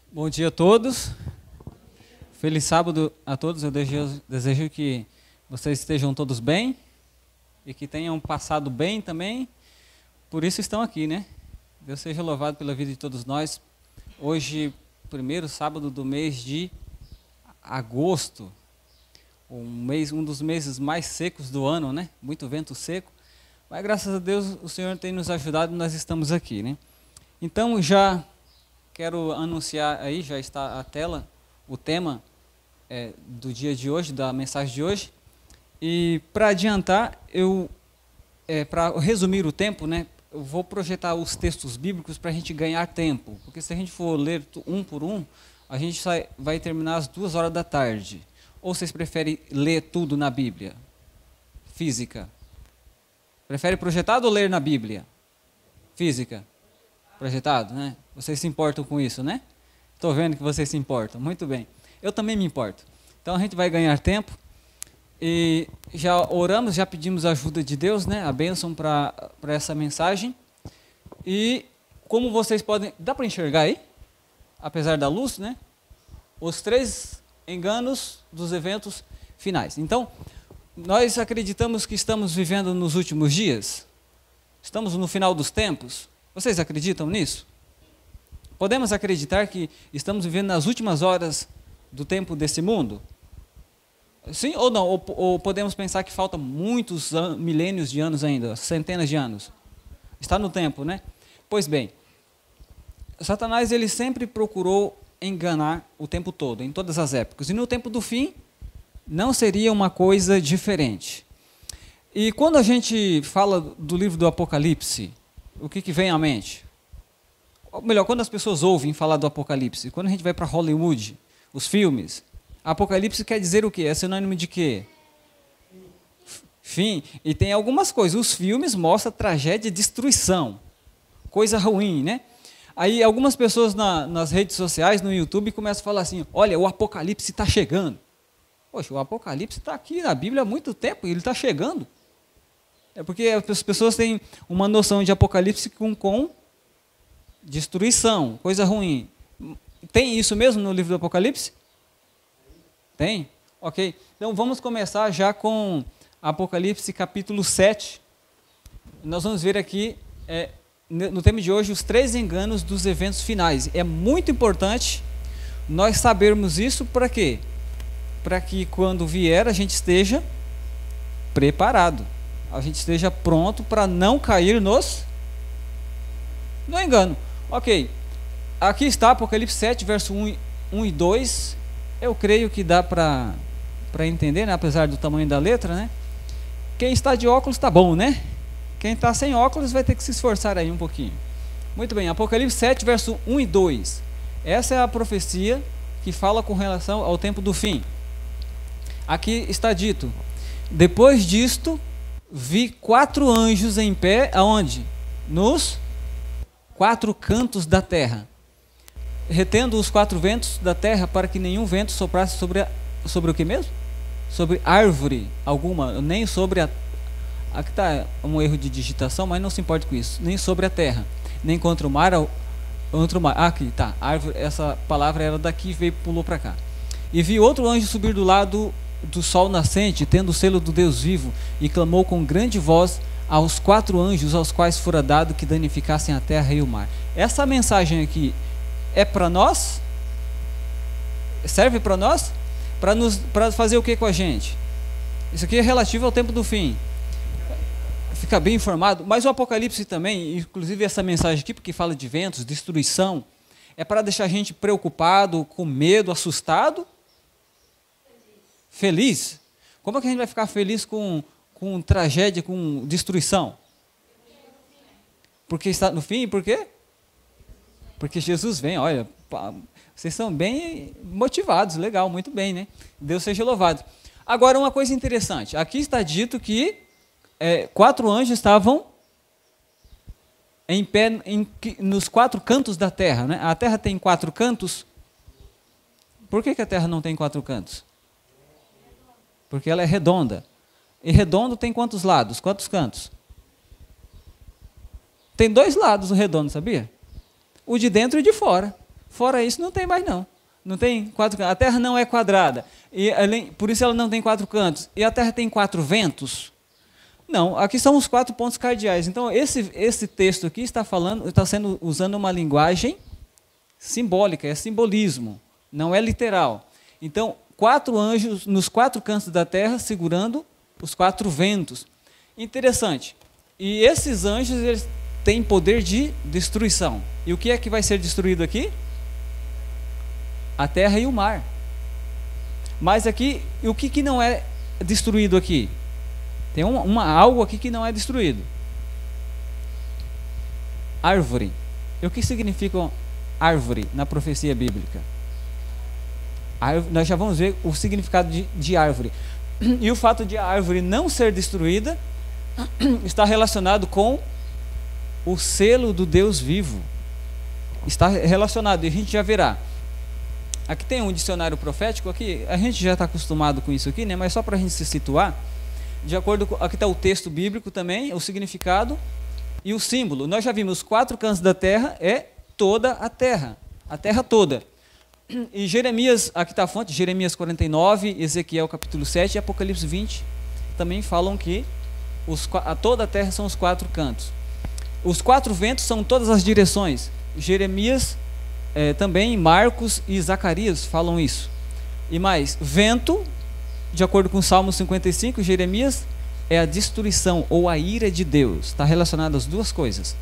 Bom dia a todos. Feliz sábado a todos. Eu desejo que vocês estejam todos bem e que tenham passado bem também. Por isso estão aqui, né? Deus seja louvado pela vida de todos nós. Hoje, primeiro sábado do mês de agosto, um dos meses mais secos do ano, né? Muito vento seco. Mas graças a Deus o Senhor tem nos ajudado e nós estamos aqui, né? Então já quero anunciar aí, já está a tela, o tema do dia de hoje, da mensagem de hoje. E para adiantar, para resumir o tempo, né, eu vou projetar os textos bíblicos para a gente ganhar tempo. Porque se a gente for ler um por um, a gente vai terminar às 2h da tarde. Ou vocês preferem ler tudo na Bíblia? Física. Prefere projetado ou ler na Bíblia? Física. Projetado, né? Vocês se importam com isso, né? Estou vendo que vocês se importam. Muito bem. Eu também me importo. Então a gente vai ganhar tempo. E já oramos, já pedimos a ajuda de Deus, né? A bênção para essa mensagem. E como vocês podem... Dá para enxergar aí? Apesar da luz, né? Os 3 enganos dos eventos finais. Então, nós acreditamos que estamos vivendo nos últimos dias? Estamos no final dos tempos? Vocês acreditam nisso? Podemos acreditar que estamos vivendo nas últimas horas do tempo desse mundo? Sim ou não? Ou podemos pensar que falta muitos milênios de anos ainda, centenas de anos? Está no tempo, né? Pois bem, Satanás ele sempre procurou enganar o tempo todo, em todas as épocas. E no tempo do fim, não seria uma coisa diferente. E quando a gente fala do livro do Apocalipse, o que vem à mente? Ou melhor, quando as pessoas ouvem falar do Apocalipse, quando a gente vai para Hollywood, os filmes, Apocalipse quer dizer o quê? É sinônimo de quê? Fim. E tem algumas coisas. Os filmes mostram tragédia e destruição. Coisa ruim, né? Aí algumas pessoas nas redes sociais, no YouTube, começam a falar assim, olha, o Apocalipse está chegando. Poxa, o Apocalipse está aqui na Bíblia há muito tempo e ele está chegando. É porque as pessoas têm uma noção de Apocalipse com destruição, coisa ruim. Tem isso mesmo no livro do Apocalipse? Tem? Ok. Então vamos começar já com Apocalipse capítulo 7. Nós vamos ver aqui, no tema de hoje, os 3 enganos dos eventos finais. É muito importante nós sabermos isso para quê? Para que quando vier a gente esteja preparado. A gente esteja pronto para não cair no engano. Ok, aqui está Apocalipse 7, verso 1 e 2. Eu creio que dá para entender, né? Apesar do tamanho da letra, né? Quem está de óculos está bom, né? Quem está sem óculos vai ter que se esforçar aí um pouquinho. Muito bem, Apocalipse 7, verso 1 e 2. Essa é a profecia que fala com relação ao tempo do fim. Aqui está dito, depois disto, vi 4 anjos em pé, aonde? Nos 4 cantos da terra, retendo os 4 ventos da terra, para que nenhum vento soprasse sobre o que mesmo? Sobre árvore alguma, nem sobre a... Aqui está um erro de digitação, mas não se importa com isso. Nem sobre a terra, nem contra o mar. Aqui está, árvore, essa palavra era daqui e pulou para cá. E vi outro anjo subir do lado do sol nascente, tendo o selo do Deus vivo, e clamou com grande voz aos 4 anjos aos quais fora dado que danificassem a terra e o mar. Essa mensagem aqui é para nós? Serve para nós? Para fazer o que com a gente? Isso aqui é relativo ao tempo do fim. Fica bem informado. Mas o Apocalipse também, inclusive essa mensagem aqui, porque fala de ventos, destruição, é para deixar a gente preocupado, com medo, assustado? Feliz? Como é que a gente vai ficar feliz com tragédia, com destruição? Porque está no fim, por quê? Porque Jesus vem, olha, vocês são bem motivados, legal, muito bem, né? Deus seja louvado. Agora, uma coisa interessante, aqui está dito que 4 anjos estavam em pé nos 4 cantos da terra, né? A terra tem 4 cantos. Por que a terra não tem 4 cantos? Porque ela é redonda. E redondo tem quantos lados? Quantos cantos? Tem 2 lados o redondo, sabia? O de dentro e o de fora. Fora isso, não tem mais não. Não tem 4 cantos. A terra não é quadrada. E, por isso ela não tem 4 cantos. E a terra tem 4 ventos? Não, aqui são os 4 pontos cardeais. Então, esse texto aqui está sendo usando uma linguagem simbólica, é simbolismo, não é literal. Então, 4 anjos nos 4 cantos da terra segurando os 4 ventos. Interessante. E esses anjos, eles têm poder de destruição. E o que é que vai ser destruído aqui? A terra e o mar. Mas aqui, o que não é destruído aqui? Tem algo aqui que não é destruído. Árvore. E o que significa árvore na profecia bíblica? Nós já vamos ver o significado de árvore. E o fato de a árvore não ser destruída está relacionado com o selo do Deus vivo. Está relacionado, e a gente já verá. Aqui tem um dicionário profético, aqui, a gente já está acostumado com isso aqui, né? Mas só para a gente se situar, de acordo com, aqui está o texto bíblico também, o significado e o símbolo. Nós já vimos, os 4 cantos da terra é toda a terra toda. E Jeremias, aqui está a fonte, Jeremias 49, Ezequiel capítulo 7 e Apocalipse 20, também falam que toda a terra são os 4 cantos. Os 4 ventos são todas as direções. Jeremias, também Marcos e Zacarias falam isso. E mais, vento, de acordo com o Salmo 55, Jeremias, é a destruição ou a ira de Deus. Está relacionado às duas coisas.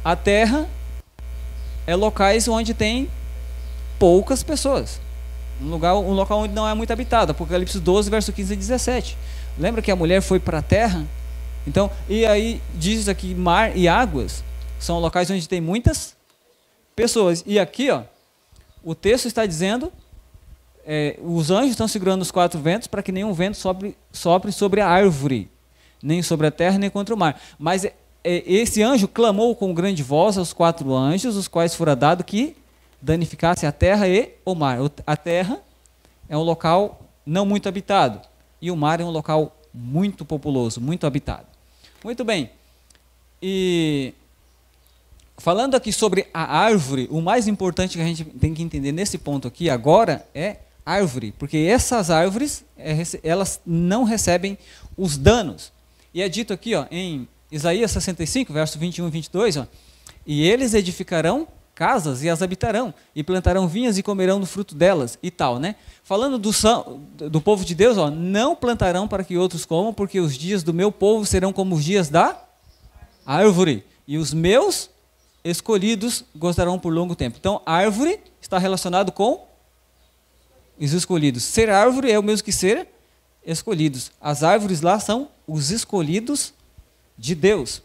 A terra é locais onde tem poucas pessoas. Um local onde não é muito habitado. Apocalipse 12, verso 15 e 17. Lembra que a mulher foi para a terra? Então, e aí diz aqui, mar e águas são locais onde tem muitas pessoas. E aqui, ó, o texto está dizendo, os anjos estão segurando os 4 ventos para que nenhum vento sopre sobre a árvore, nem sobre a terra, nem contra o mar. Mas esse anjo clamou com grande voz aos 4 anjos, os quais fora dado que danificasse a terra e o mar. A terra é um local não muito habitado, e o mar é um local muito populoso, muito habitado. Muito bem. E falando aqui sobre a árvore, o mais importante que a gente tem que entender nesse ponto aqui agora é árvore, porque essas árvores, elas não recebem os danos. E é dito aqui, ó, em Isaías 65, verso 21 e 22, ó, e eles edificarão casas e as habitarão, e plantarão vinhas e comerão do fruto delas, e tal, né? Falando do povo de Deus, ó, não plantarão para que outros comam, porque os dias do meu povo serão como os dias da árvore, e os meus escolhidos gozarão por longo tempo. Então, árvore está relacionado com os escolhidos. Ser árvore é o mesmo que ser escolhidos. As árvores lá são os escolhidos de Deus.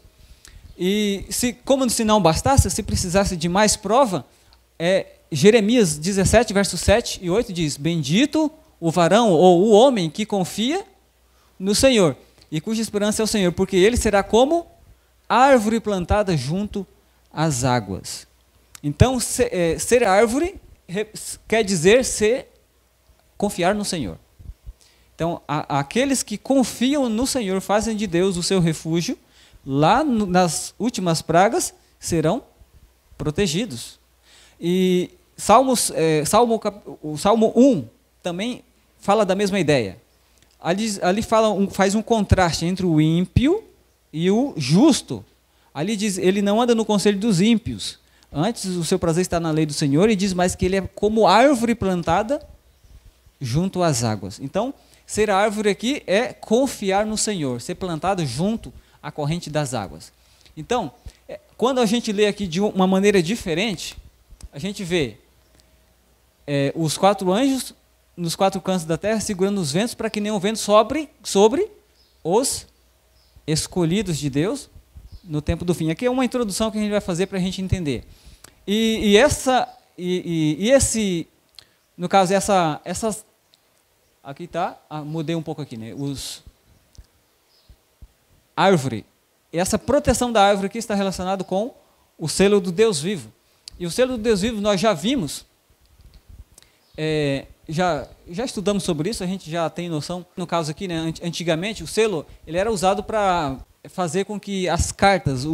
E como se não bastasse, se precisasse de mais prova, Jeremias 17, versos 7 e 8 diz: bendito o varão ou o homem que confia no Senhor e cuja esperança é o Senhor, porque ele será como árvore plantada junto às águas. Então, ser árvore quer dizer confiar no Senhor. Então, aqueles que confiam no Senhor, fazem de Deus o seu refúgio, lá nas últimas pragas serão protegidos. E o Salmo 1 também fala da mesma ideia. Ali faz um contraste entre o ímpio e o justo. Ali diz, ele não anda no conselho dos ímpios. Antes o seu prazer está na lei do Senhor, e diz mais que ele é como árvore plantada junto às águas. Então, ser árvore aqui é confiar no Senhor, ser plantado junto à corrente das águas. Então, quando a gente lê aqui de uma maneira diferente, a gente vê os 4 anjos nos 4 cantos da terra segurando os ventos para que nenhum vento sobre os escolhidos de Deus no tempo do fim. Aqui é uma introdução que a gente vai fazer para a gente entender. No caso, essas aqui está, mudei um pouco aqui, né? Árvore. E essa proteção da árvore aqui está relacionado com o selo do Deus vivo. E o selo do Deus vivo nós já vimos, já estudamos sobre isso, a gente já tem noção. No caso aqui, né, antigamente o selo ele era usado para fazer com que as cartas,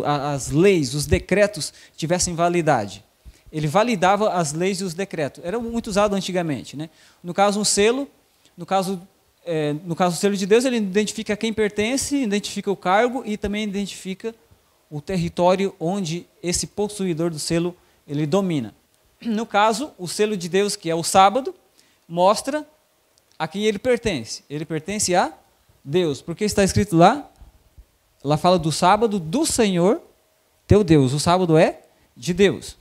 as leis, os decretos tivessem validade. ele validava as leis e os decretos. Era muito usado antigamente, né? No caso, um selo, no caso, o selo de Deus, ele identifica quem pertence, identifica o cargo e também identifica o território onde esse possuidor do selo ele domina. No caso, o selo de Deus, que é o sábado, mostra a quem ele pertence. Ele pertence a Deus, porque está escrito lá, ela fala do sábado do Senhor, teu Deus. O sábado é de Deus.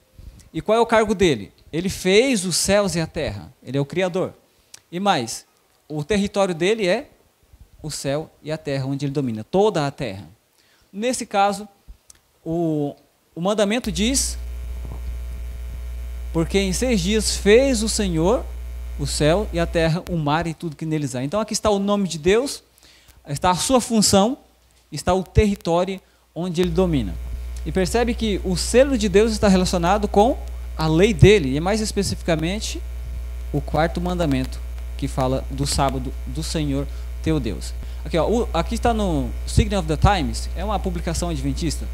E qual é o cargo dele? Ele fez os céus e a terra. Ele é o Criador. E mais, o território dele é o céu e a terra, onde ele domina, toda a terra. Nesse caso, o mandamento diz, porque em 6 dias fez o Senhor o céu e a terra, o mar e tudo que neles há. Então aqui está o nome de Deus, está a sua função, está o território onde ele domina. E percebe que o selo de Deus está relacionado com a lei dele, e mais especificamente o 4º mandamento, que fala do sábado do Senhor teu Deus. Aqui, ó, aqui está no Sign of the Times, é uma publicação adventista.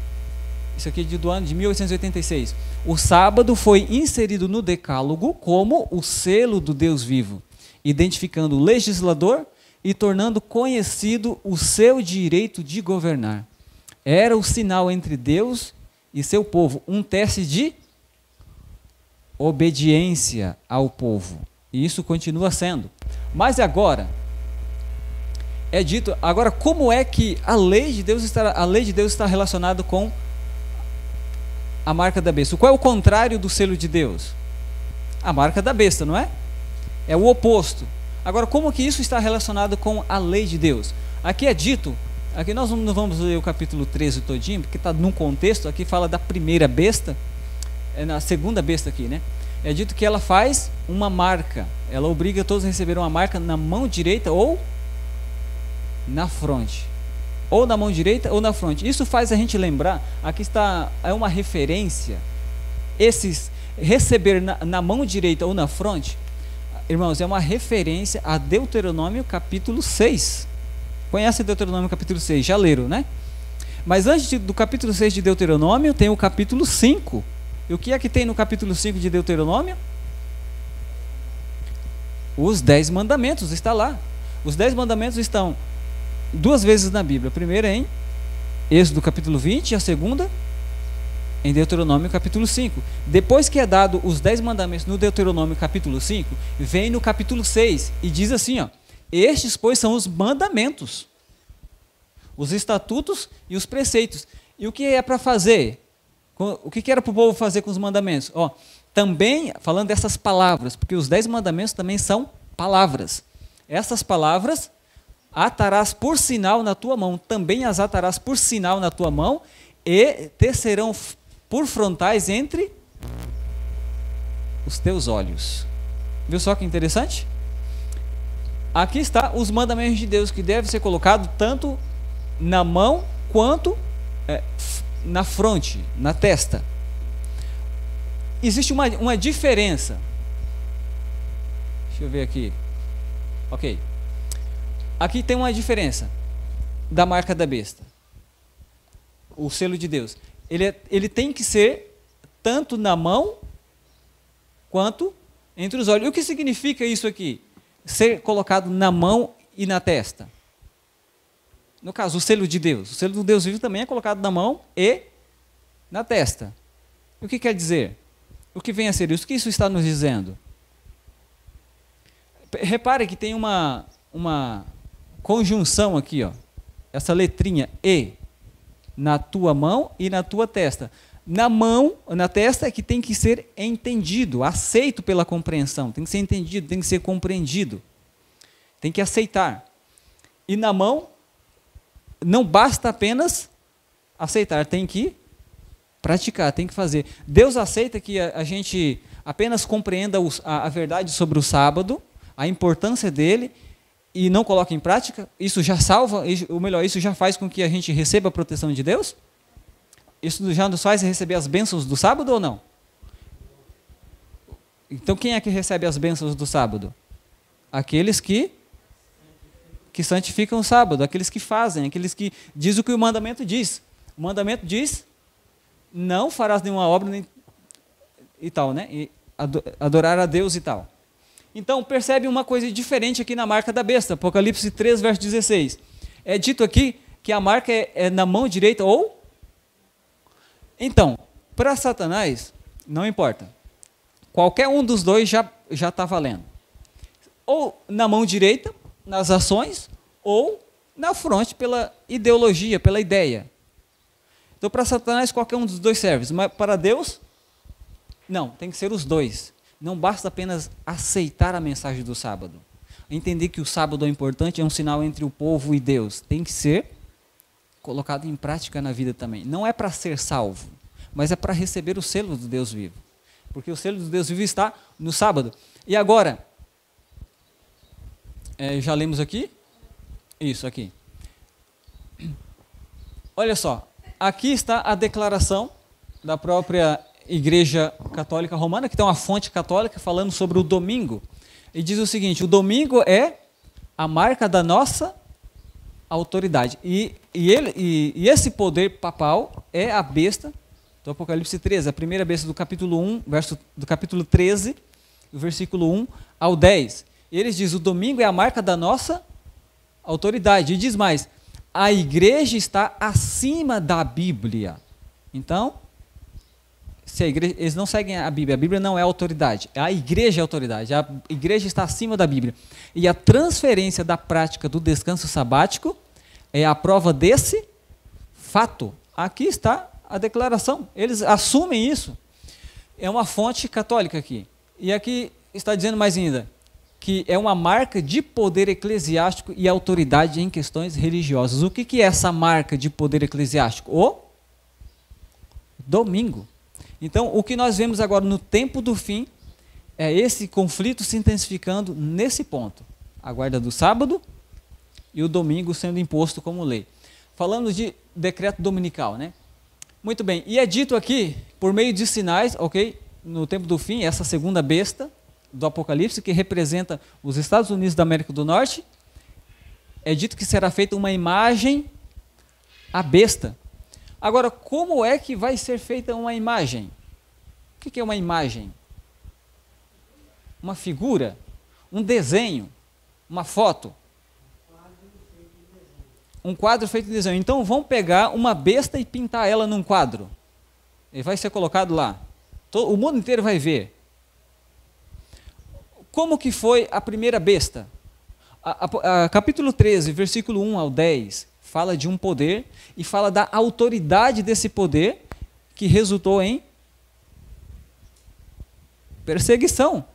Isso aqui é do ano de 1886. O sábado foi inserido no decálogo como o selo do Deus vivo, identificando o legislador e tornando conhecido o seu direito de governar. Era o sinal entre Deus e seu povo, um teste de obediência ao povo. E isso continua sendo. Mas agora, é dito, agora como é que a lei de Deus está relacionada com a marca da besta? Qual é o contrário do selo de Deus? A marca da besta, não é? É o oposto. Agora, como que isso está relacionado com a lei de Deus? Aqui é dito, aqui nós não vamos ler o capítulo 13 todinho, porque está num contexto, aqui fala da primeira besta, é na segunda besta aqui, né? É dito que ela faz uma marca, ela obriga todos a receber uma marca na mão direita ou na fronte. Ou na mão direita ou na fronte. Isso faz a gente lembrar, aqui está, é uma referência, esses receber na mão direita ou na fronte, irmãos, é uma referência a Deuteronômio capítulo 6. Conhece Deuteronômio capítulo 6? Já leram, né? Mas antes do capítulo 6 de Deuteronômio, tem o capítulo 5. E o que é que tem no capítulo 5 de Deuteronômio? Os 10 mandamentos, está lá. Os 10 mandamentos estão 2 vezes na Bíblia. A primeira em Êxodo capítulo 20 e a segunda em Deuteronômio capítulo 5. Depois que é dado os 10 mandamentos no Deuteronômio capítulo 5, vem no capítulo 6 e diz assim, ó: estes, pois, são os mandamentos, os estatutos e os preceitos. E o que é para fazer? O que era para o povo fazer com os mandamentos? Ó, também, falando dessas palavras, porque os 10 mandamentos também são palavras. Essas palavras atarás por sinal na tua mão, também as atarás por sinal na tua mão, e tecerão por frontais entre os teus olhos. Viu só que interessante? Aqui está os mandamentos de Deus, que deve ser colocado tanto na mão quanto na fronte, na testa. Existe uma diferença. Deixa eu ver aqui. Ok. Aqui tem uma diferença da marca da besta. O selo de Deus. Ele tem que ser tanto na mão quanto entre os olhos. E o que significa isso aqui? Ser colocado na mão e na testa. No caso, o selo de Deus. O selo do Deus vivo também é colocado na mão e na testa. O que quer dizer? O que vem a ser isso? O que isso está nos dizendo? Repare que tem uma conjunção aqui, ó. Essa letrinha E na tua mão e na tua testa. Na mão, na testa é que tem que ser entendido, aceito pela compreensão. Tem que ser entendido, tem que ser compreendido. Tem que aceitar. E na mão, não basta apenas aceitar, tem que praticar, tem que fazer. Deus aceita que a gente apenas compreenda a verdade sobre o sábado, a importância dele, e não coloque em prática. Isso já salva, ou melhor, isso já faz com que a gente receba a proteção de Deus? Isso já nos faz receber as bênçãos do sábado ou não? Então quem é que recebe as bênçãos do sábado? Aqueles que santificam o sábado, aqueles que fazem, aqueles que dizem o que o mandamento diz. O mandamento diz: não farás nenhuma obra, e tal, né? E adorar a Deus e tal. Então, percebe uma coisa diferente aqui na marca da besta. Apocalipse 3, verso 16. É dito aqui que a marca é na mão direita ou... Então, para Satanás, não importa. Qualquer um dos dois já está valendo. Ou na mão direita, nas ações, ou na fronte pela ideologia, pela ideia. Então, para Satanás, qualquer um dos dois serve. Mas para Deus, não, tem que ser os dois. Não basta apenas aceitar a mensagem do sábado. Entender que o sábado é importante, é um sinal entre o povo e Deus. Tem que ser colocado em prática na vida também. Não é para ser salvo, mas é para receber o selo do Deus vivo. Porque o selo do Deus vivo está no sábado. E agora, já lemos aqui? Isso, aqui. Olha só, aqui está a declaração da própria Igreja Católica Romana, que tem uma fonte católica falando sobre o domingo. E diz o seguinte: o domingo é a marca da nossa autoridade. E esse poder papal é a besta do Apocalipse 13, a primeira besta do capítulo 1, do capítulo 13, do versículo 1 ao 10. E eles dizem: o domingo é a marca da nossa autoridade. E diz mais: a igreja está acima da Bíblia. Então, se a igreja, eles não seguem a Bíblia não é autoridade, a igreja é autoridade, a igreja está acima da Bíblia. E a transferência da prática do descanso sabático é a prova desse fato. Aqui está a declaração, eles assumem isso. É uma fonte católica aqui. E aqui está dizendo mais ainda, que é uma marca de poder eclesiástico e autoridade em questões religiosas. O que é essa marca de poder eclesiástico? O domingo. Então, o que nós vemos agora no tempo do fim é esse conflito se intensificando nesse ponto. A guarda do sábado e o domingo sendo imposto como lei. Falando de decreto dominical, né? Muito bem, e é dito aqui, por meio de sinais, ok? No tempo do fim, essa segunda besta do Apocalipse, que representa os Estados Unidos da América do Norte, é dito que será feita uma imagem à besta. Agora, como é que vai ser feita uma imagem? O que é uma imagem? Uma figura? Um desenho? Uma foto? Um quadro feito de desenho. Então, vão pegar uma besta e pintar ela num quadro. E vai ser colocado lá. O mundo inteiro vai ver. Como que foi a primeira besta? Capítulo 13, versículo 1 ao 10, fala de um poder e fala da autoridade desse poder que resultou em perseguição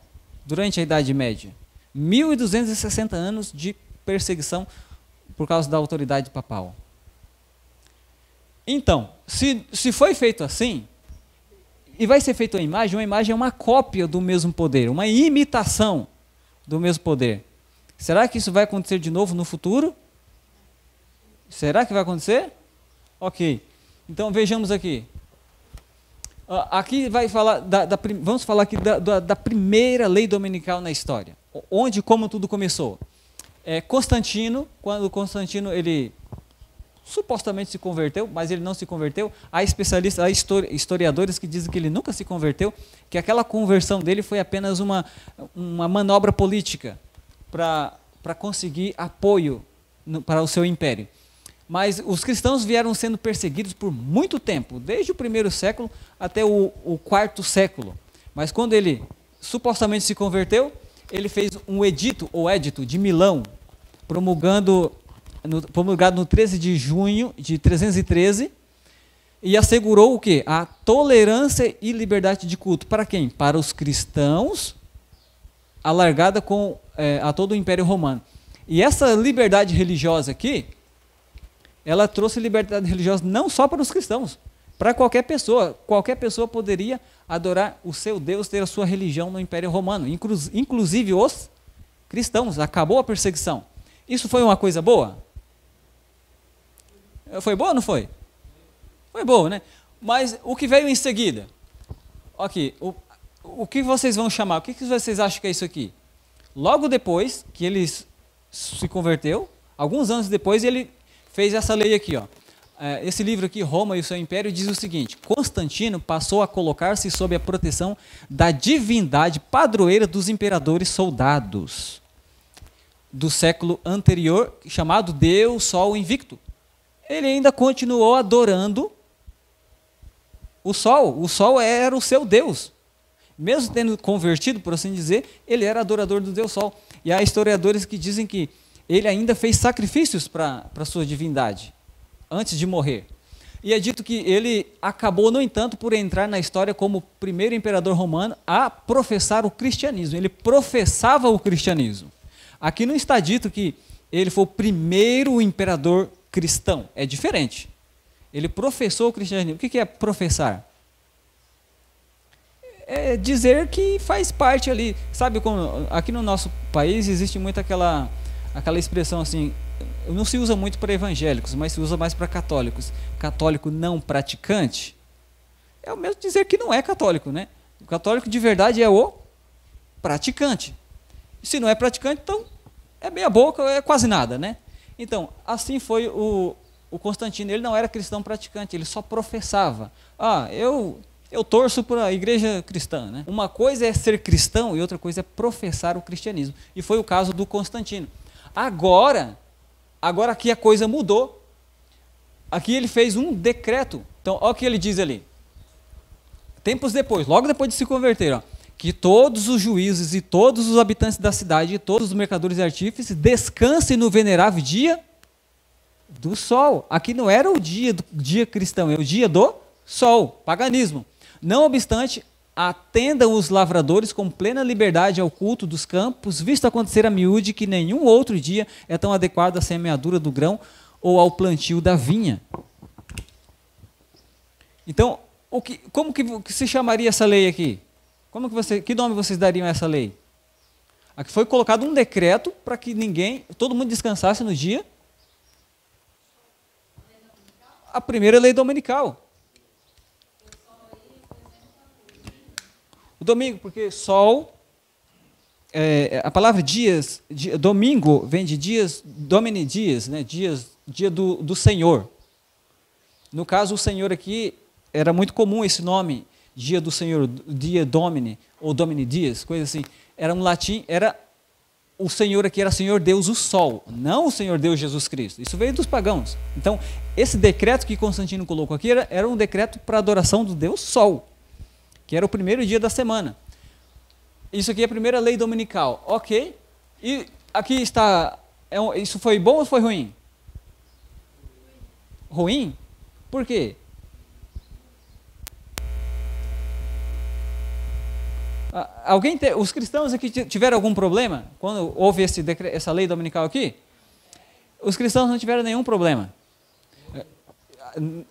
durante a Idade Média. 1260 anos de perseguição por causa da autoridade papal. Então, se foi feito assim, e vai ser feita uma imagem é uma cópia do mesmo poder, uma imitação do mesmo poder. Será que isso vai acontecer de novo no futuro? Será que vai acontecer? Ok. Então vejamos aqui. Aqui vai falar, vamos falar aqui da primeira lei dominical na história. Onde e como tudo começou. Constantino, quando Constantino ele supostamente se converteu, mas ele não se converteu. Há especialistas, há historiadores que dizem que ele nunca se converteu, que aquela conversão dele foi apenas uma manobra política para conseguir apoio para o seu império. Mas os cristãos vieram sendo perseguidos por muito tempo, desde o primeiro século até o quarto século. Mas quando ele supostamente se converteu, ele fez um edito, ou édito, de Milão, promulgado no 13 de junho de 313, e assegurou o quê? A tolerância e liberdade de culto. Para quem? Para os cristãos, alargada a todo o Império Romano. E essa liberdade religiosa aqui, ela trouxe liberdade religiosa não só para os cristãos, para qualquer pessoa. Qualquer pessoa poderia adorar o seu Deus, ter a sua religião no Império Romano, inclusive os cristãos. Acabou a perseguição. Isso foi uma coisa boa? Foi boa ou não foi? Foi boa, né? Mas o que veio em seguida? Aqui, o que vocês vão chamar? O que vocês acham que é isso aqui? Logo depois que ele se converteu, alguns anos depois, ele fez essa lei aqui, ó. esse livro aqui, Roma e o seu Império, diz o seguinte: Constantino passou a colocar-se sob a proteção da divindade padroeira dos imperadores soldados do século anterior, chamado Deus Sol Invicto. Ele ainda continuou adorando o Sol. O Sol era o seu Deus. Mesmo tendo convertido, por assim dizer, ele era adorador do Deus Sol. E há historiadores que dizem que ele ainda fez sacrifícios para a sua divindade, antes de morrer. E é dito que ele acabou, no entanto, por entrar na história como o primeiro imperador romano a professar o cristianismo. Ele professava o cristianismo. Aqui não está dito que ele foi o primeiro imperador cristão. É diferente. Ele professou o cristianismo. O que é professar? É dizer que faz parte ali. Sabe, como aqui no nosso país existe muito aquela expressão assim, não se usa muito para evangélicos, mas se usa mais para católicos. Católico não praticante é o mesmo dizer que não é católico, né? O católico de verdade é o praticante. Se não é praticante, então é meia boca, é quase nada, né? Então, assim foi o Constantino. Ele não era cristão praticante, ele só professava. Eu torço para a igreja cristã, né? Uma coisa é ser cristão e outra coisa é professar o cristianismo. E foi o caso do Constantino. Agora aqui a coisa mudou. Aqui ele fez um decreto. Então, olha o que ele diz ali. Tempos depois, logo depois de se converter, ó, que todos os juízes e todos os habitantes da cidade, e todos os mercadores e artífices, descansem no venerável dia do sol. Aqui não era o dia cristão, é o dia do sol, paganismo. Não obstante, atendam os lavradores com plena liberdade ao culto dos campos, visto acontecer a miúde que nenhum outro dia é tão adequado à semeadura do grão ou ao plantio da vinha. Então, como que se chamaria essa lei aqui? Que nome vocês dariam a essa lei? Aqui foi colocado um decreto para que todo mundo descansasse no dia. A primeira lei dominical. O domingo, porque sol, a palavra dias, domingo vem de dias, domini dias, né? Dia do Senhor. No caso, o Senhor aqui, era muito comum esse nome, dia do Senhor, dia domini, ou domini dias, coisa assim. Era um latim, o Senhor aqui era Senhor Deus, o Sol, não o Senhor Deus Jesus Cristo. Isso veio dos pagãos. Então, esse decreto que Constantino colocou aqui era um decreto para a adoração do Deus Sol, que era o primeiro dia da semana. Isso aqui é a primeira lei dominical. Ok. E aqui está, isso foi bom ou foi ruim? Ruim? Por quê? Os cristãos aqui tiveram algum problema quando houve essa lei dominical aqui? Os cristãos não tiveram nenhum problema.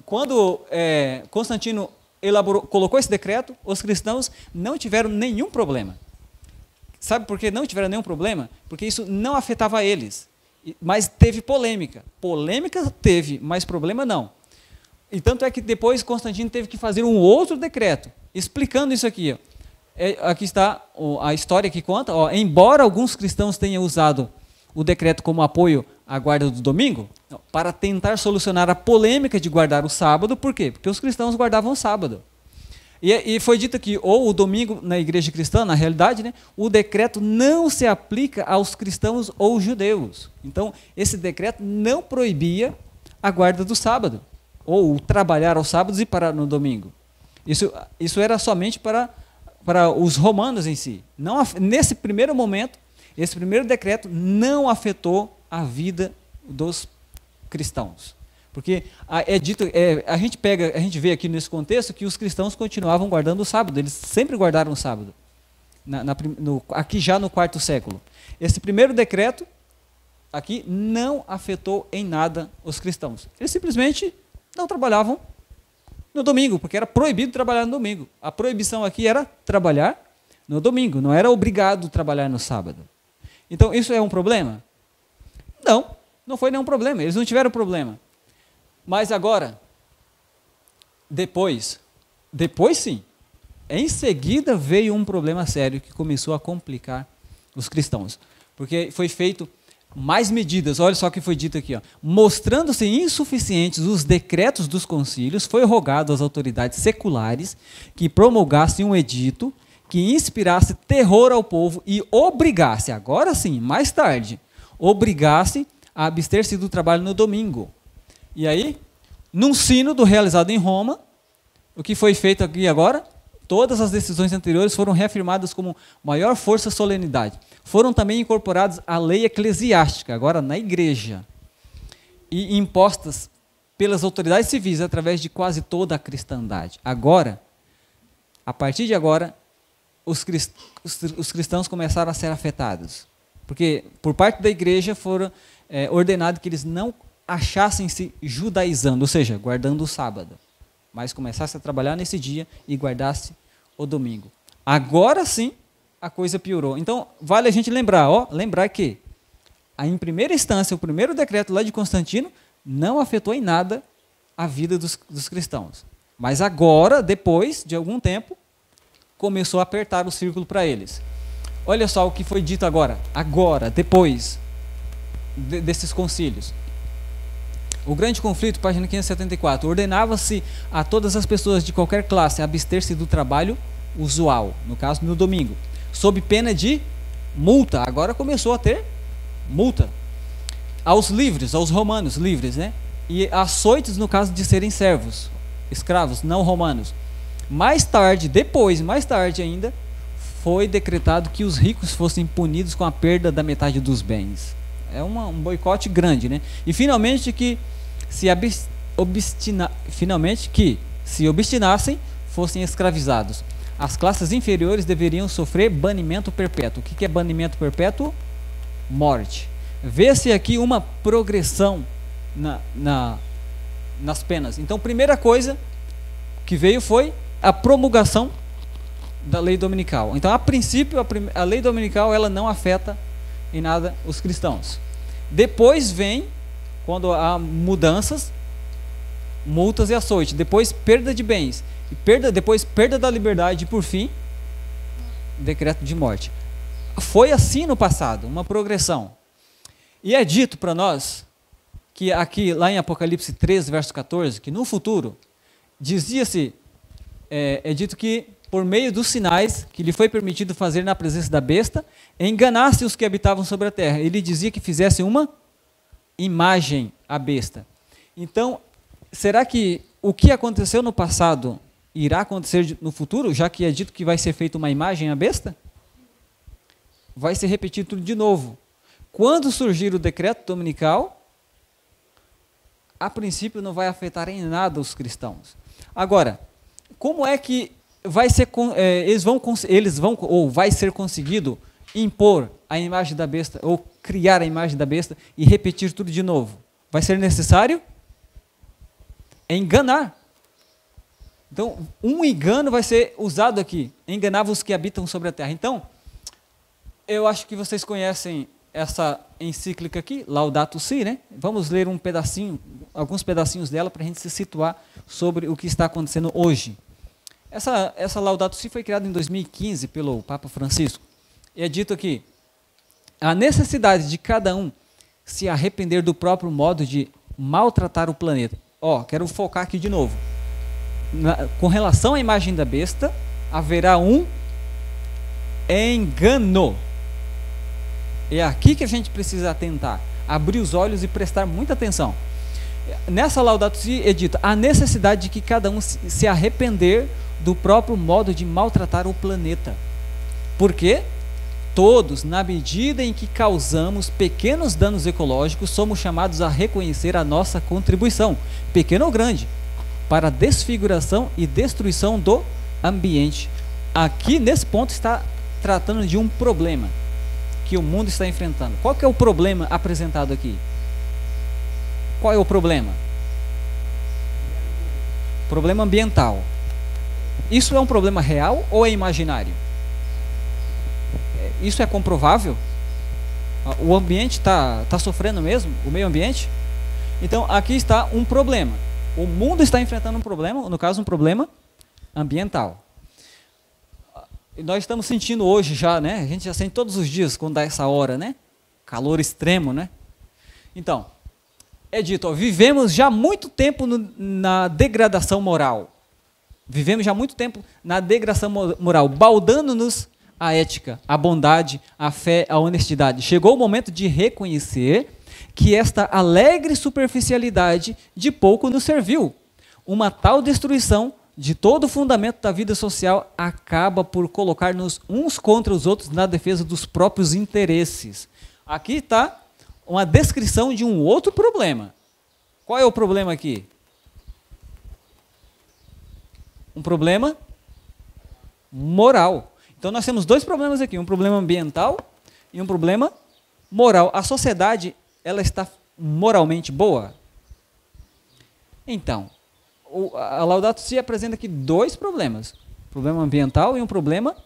Quando Constantino colocou esse decreto, os cristãos não tiveram nenhum problema. Sabe por que não tiveram nenhum problema? Porque isso não afetava eles. Mas teve polêmica. Polêmica teve, mas problema não. E tanto é que depois Constantino teve que fazer um outro decreto, explicando isso aqui. Aqui está a história que conta. Embora alguns cristãos tenham usado o decreto como apoio à guarda do domingo, para tentar solucionar a polêmica de guardar o sábado. Por quê? Porque os cristãos guardavam o sábado. E foi dito que, ou o domingo na igreja cristã, na realidade, né, o decreto não se aplica aos cristãos ou judeus. Então, esse decreto não proibia a guarda do sábado, ou trabalhar aos sábados e parar no domingo. Isso era somente para os romanos em si. Não, nesse primeiro momento, esse primeiro decreto não afetou a vida dos cristãos. Porque a gente vê aqui nesse contexto que os cristãos continuavam guardando o sábado, eles sempre guardaram o sábado, aqui já no quarto século. Esse primeiro decreto aqui não afetou em nada os cristãos. Eles simplesmente não trabalhavam no domingo, porque era proibido trabalhar no domingo. A proibição aqui era trabalhar no domingo, não era obrigado a trabalhar no sábado. Então, isso é um problema? Não foi nenhum problema, eles não tiveram problema. Mas agora, depois sim, em seguida veio um problema sério que começou a complicar os cristãos. Porque foi feito mais medidas. Olha só o que foi dito aqui. Ó. Mostrando-se insuficientes os decretos dos concílios, foi rogado às autoridades seculares que promulgassem um edito que inspirasse terror ao povo e obrigasse, agora sim, mais tarde, obrigasse a abster-se do trabalho no domingo. E aí, num sínodo realizado em Roma, o que foi feito aqui agora? Todas as decisões anteriores foram reafirmadas como maior força e solenidade. Foram também incorporadas à lei eclesiástica, agora na igreja, e impostas pelas autoridades civis através de quase toda a cristandade. Agora, a partir de agora, os cristãos começaram a ser afetados, porque por parte da igreja foram ordenado que eles não achassem-se judaizando, ou seja, guardando o sábado, mas começasse a trabalhar nesse dia e guardasse o domingo. Agora sim, a coisa piorou. Então, vale a gente lembrar, lembrar que, em primeira instância, o primeiro decreto lá de Constantino não afetou em nada a vida dos cristãos. Mas agora, depois de algum tempo, começou a apertar o círculo para eles. Olha só o que foi dito agora, depois desses concílios. O grande conflito, página 574, ordenava-se a todas as pessoas de qualquer classe abster-se do trabalho usual, no caso no domingo, sob pena de multa. Agora começou a ter multa. Aos livres, aos romanos livres, né? E açoites no caso de serem servos, escravos, não romanos. Mais tarde ainda, foi decretado que os ricos fossem punidos com a perda da metade dos bens. É um boicote grande, né? E finalmente que se obstinassem, fossem escravizados. As classes inferiores deveriam sofrer banimento perpétuo. O que é banimento perpétuo? Morte. Vê-se aqui uma progressão nas penas. Então, primeira coisa que veio foi a promulgação da lei dominical. Então, a princípio, a lei dominical ela não afeta em nada os cristãos. Depois vem, quando há mudanças, multas e açoite. Depois, perda de bens. Depois, perda da liberdade. E, por fim, decreto de morte. Foi assim no passado, uma progressão. E é dito para nós, que aqui, lá em Apocalipse 13, verso 14, que no futuro, dizia-se, é dito que, por meio dos sinais que lhe foi permitido fazer na presença da besta, enganasse os que habitavam sobre a terra. Ele dizia que fizesse uma imagem à besta. Então, será que o que aconteceu no passado irá acontecer no futuro, já que é dito que vai ser feita uma imagem à besta? Vai se repetir tudo de novo. Quando surgir o decreto dominical, a princípio não vai afetar em nada os cristãos. Agora, como é que vai ser, vai ser conseguido impor a imagem da besta, ou criar a imagem da besta e repetir tudo de novo? Vai ser necessário enganar. Então, um engano vai ser usado aqui. Enganava os que habitam sobre a terra. Então, eu acho que vocês conhecem essa encíclica aqui, Laudato Si, né? Vamos ler um pedacinho, alguns pedacinhos dela para a gente se situar sobre o que está acontecendo hoje. Essa Laudato Si foi criada em 2015 pelo Papa Francisco. E é dito aqui, a necessidade de cada um se arrepender do próprio modo de maltratar o planeta. Quero focar aqui de novo. Com relação à imagem da besta, haverá um engano. É aqui que a gente precisa atentar, abrir os olhos e prestar muita atenção. Nessa Laudato Si é dito a necessidade de que cada um se arrepender do próprio modo de maltratar o planeta. Porque todos, na medida em que causamos pequenos danos ecológicos, somos chamados a reconhecer a nossa contribuição, pequena ou grande, para a desfiguração e destruição do ambiente. Aqui, nesse ponto, está tratando de um problema que o mundo está enfrentando. Qual que é o problema apresentado aqui? Qual é o problema? Problema ambiental. Isso é um problema real ou é imaginário? Isso é comprovável? O ambiente está sofrendo mesmo? O meio ambiente? Então, aqui está um problema. O mundo está enfrentando um problema, no caso, um problema ambiental. Nós estamos sentindo hoje já, né? A gente já sente todos os dias quando dá essa hora, né? calor extremo, né? Então, é dito, ó, vivemos já muito tempo na degradação moral. Vivemos já muito tempo na degradação moral, baldando-nos a ética, a bondade, a fé, a honestidade. Chegou o momento de reconhecer que esta alegre superficialidade de pouco nos serviu. Uma tal destruição de todo o fundamento da vida social acaba por colocar-nos uns contra os outros na defesa dos próprios interesses. Aqui está uma descrição de um outro problema. Qual é o problema aqui? Um problema moral. Então nós temos dois problemas aqui, um problema ambiental e um problema moral. A sociedade, ela está moralmente boa? Então, a Laudato Si apresenta aqui dois problemas, um problema ambiental e um problema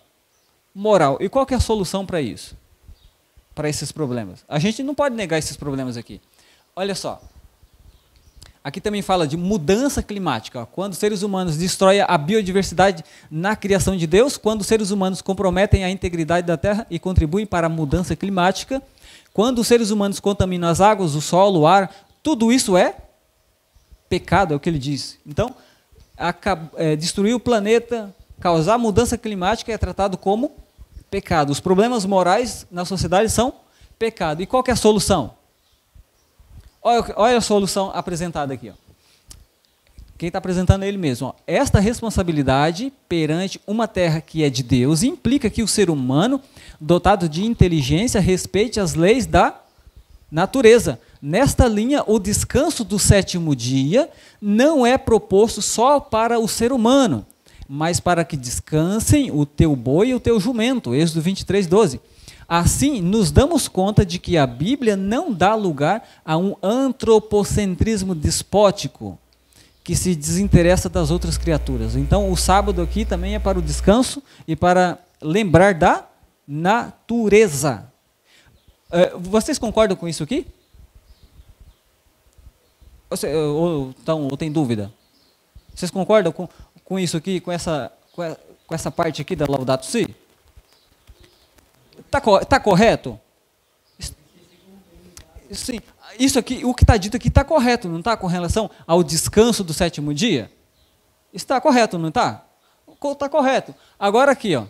moral. E qual que é a solução para isso? Para esses problemas? A gente não pode negar esses problemas aqui. Olha só, aqui também fala de mudança climática, quando os seres humanos destroem a biodiversidade na criação de Deus, quando os seres humanos comprometem a integridade da terra e contribuem para a mudança climática, quando os seres humanos contaminam as águas, o solo, o ar, tudo isso é pecado, é o que ele diz. Então, destruir o planeta, causar mudança climática é tratado como pecado. Os problemas morais na sociedade são pecado. E qual que é a solução? Olha a solução apresentada aqui. Ó. Quem está apresentando é ele mesmo. Ó. Esta responsabilidade perante uma terra que é de Deus implica que o ser humano, dotado de inteligência, respeite as leis da natureza. Nesta linha, o descanso do sétimo dia não é proposto só para o ser humano, mas para que descansem o teu boi e o teu jumento. Êxodo 23, 12. Assim, nos damos conta de que a Bíblia não dá lugar a um antropocentrismo despótico que se desinteressa das outras criaturas. Então, o sábado aqui também é para o descanso e para lembrar da natureza. Vocês concordam com isso aqui? Ou tem dúvida? Vocês concordam com isso aqui, com essa parte aqui da Laudato Si? Está correto? Sim. Isso aqui, o que está dito aqui está correto, não está, com relação ao descanso do sétimo dia? Está correto, não está? Está correto. Agora aqui, ó,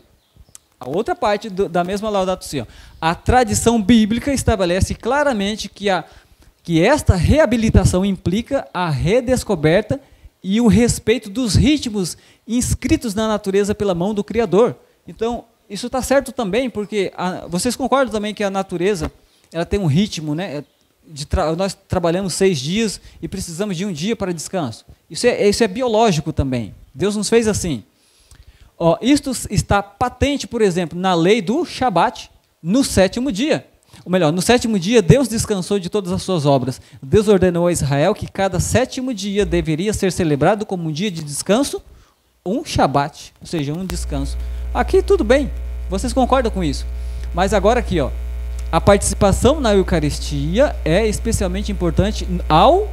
a outra parte da mesma Laudato Si. Ó, a tradição bíblica estabelece claramente que esta reabilitação implica a redescoberta e o respeito dos ritmos inscritos na natureza pela mão do Criador. Então, isso está certo também, porque vocês concordam também que a natureza ela tem um ritmo, né? Nós trabalhamos 6 dias e precisamos de um dia para descanso. Isso é biológico também. Deus nos fez assim. Ó, isto está patente, por exemplo, na lei do Shabat, no sétimo dia. Ou melhor, no sétimo dia Deus descansou de todas as suas obras. Deus ordenou a Israel que cada sétimo dia deveria ser celebrado como um dia de descanso, um Shabat, ou seja, um descanso. Aqui tudo bem, vocês concordam com isso. Mas agora aqui, ó, a participação na Eucaristia é especialmente importante ao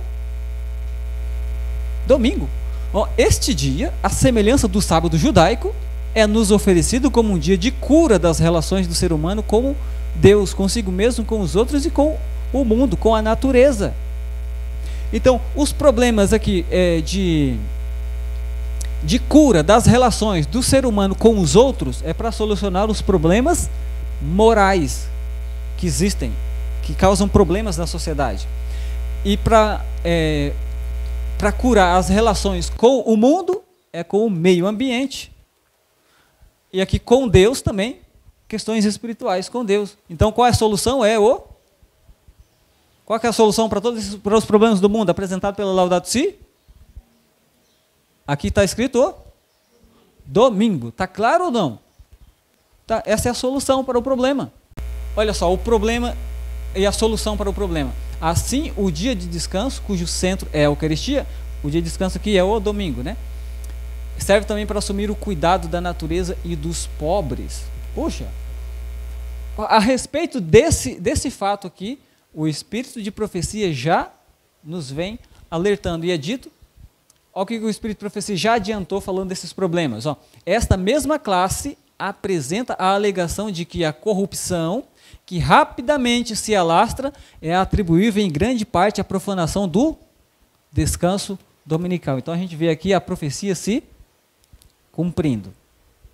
domingo. Ó, este dia, a semelhança do sábado judaico, é nos oferecido como um dia de cura das relações do ser humano com Deus, consigo mesmo, com os outros e com o mundo, com a natureza. Então, os problemas aqui de cura das relações do ser humano com os outros é para solucionar os problemas morais que existem, que causam problemas na sociedade. E para curar as relações com o mundo, é com o meio ambiente. E aqui com Deus também, questões espirituais com Deus. Então, qual é a solução? Qual é a solução para para os problemas do mundo apresentado pela Laudato Si? Aqui está escrito domingo. Está claro ou não? Tá, essa é a solução para o problema. Olha só, o problema e a solução para o problema. Assim, o dia de descanso, cujo centro é a Eucaristia, o dia de descanso aqui é o domingo, né? Serve também para assumir o cuidado da natureza e dos pobres. Puxa, a respeito desse fato aqui, o Espírito de Profecia já nos vem alertando. E é dito, olha o que o Espírito de Profecia já adiantou falando desses problemas. Ó, esta mesma classe apresenta a alegação de que a corrupção, que rapidamente se alastra, é atribuível em grande parte à profanação do descanso dominical. Então a gente vê aqui a profecia se cumprindo.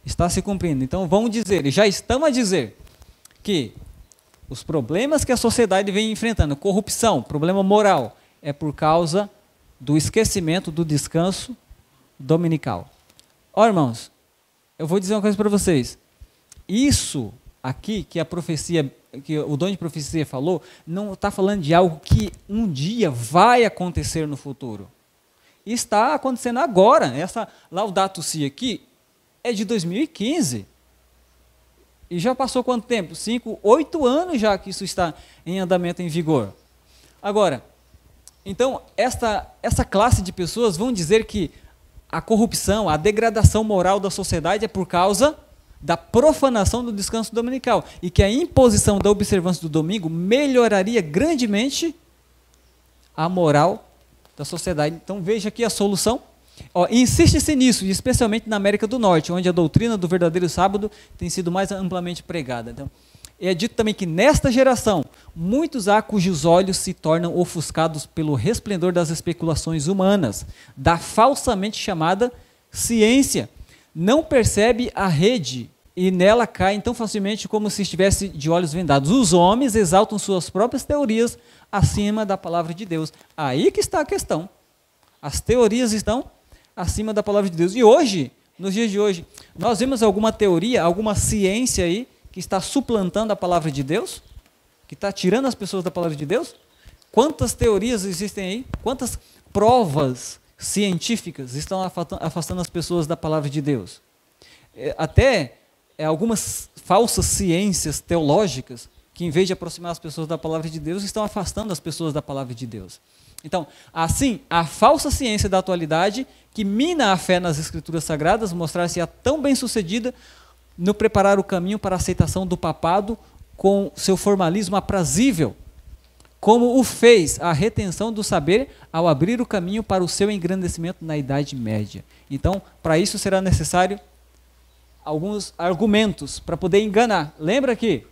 Está se cumprindo. Então vão dizer, e já estão a dizer, que os problemas que a sociedade vem enfrentando, corrupção, problema moral, é por causa do esquecimento do descanso dominical. Ó, irmãos, eu vou dizer uma coisa para vocês. Isso aqui que a profecia, que o dom de profecia falou, não está falando de algo que um dia vai acontecer no futuro. Está acontecendo agora. Essa Laudato Si aqui é de 2015. E já passou quanto tempo? 8 anos já que isso está em andamento, em vigor. Agora, então, essa classe de pessoas vão dizer que a corrupção, a degradação moral da sociedade é por causa da profanação do descanso dominical. E que a imposição da observância do domingo melhoraria grandemente a moral da sociedade. Então, veja aqui a solução. Insiste-se nisso, e especialmente na América do Norte, onde a doutrina do verdadeiro sábado tem sido mais amplamente pregada. Então, é dito também que nesta geração, muitos há cujos olhos se tornam ofuscados pelo resplendor das especulações humanas, da falsamente chamada ciência. Não percebe a rede e nela caem tão facilmente como se estivesse de olhos vendados. Os homens exaltam suas próprias teorias acima da palavra de Deus. Aí que está a questão. As teorias estão acima da palavra de Deus. E hoje, nos dias de hoje, nós vemos alguma teoria, alguma ciência aí que está suplantando a palavra de Deus? Que está tirando as pessoas da palavra de Deus? Quantas teorias existem aí? Quantas provas científicas estão afastando as pessoas da palavra de Deus? Até algumas falsas ciências teológicas que, em vez de aproximar as pessoas da palavra de Deus, estão afastando as pessoas da palavra de Deus. Então, assim, a falsa ciência da atualidade, que mina a fé nas Escrituras Sagradas, mostrar-se tão bem-sucedida no preparar o caminho para a aceitação do papado com seu formalismo aprazível, como o fez a retenção do saber ao abrir o caminho para o seu engrandecimento na Idade Média. Então, para isso será necessário alguns argumentos para poder enganar. Lembra que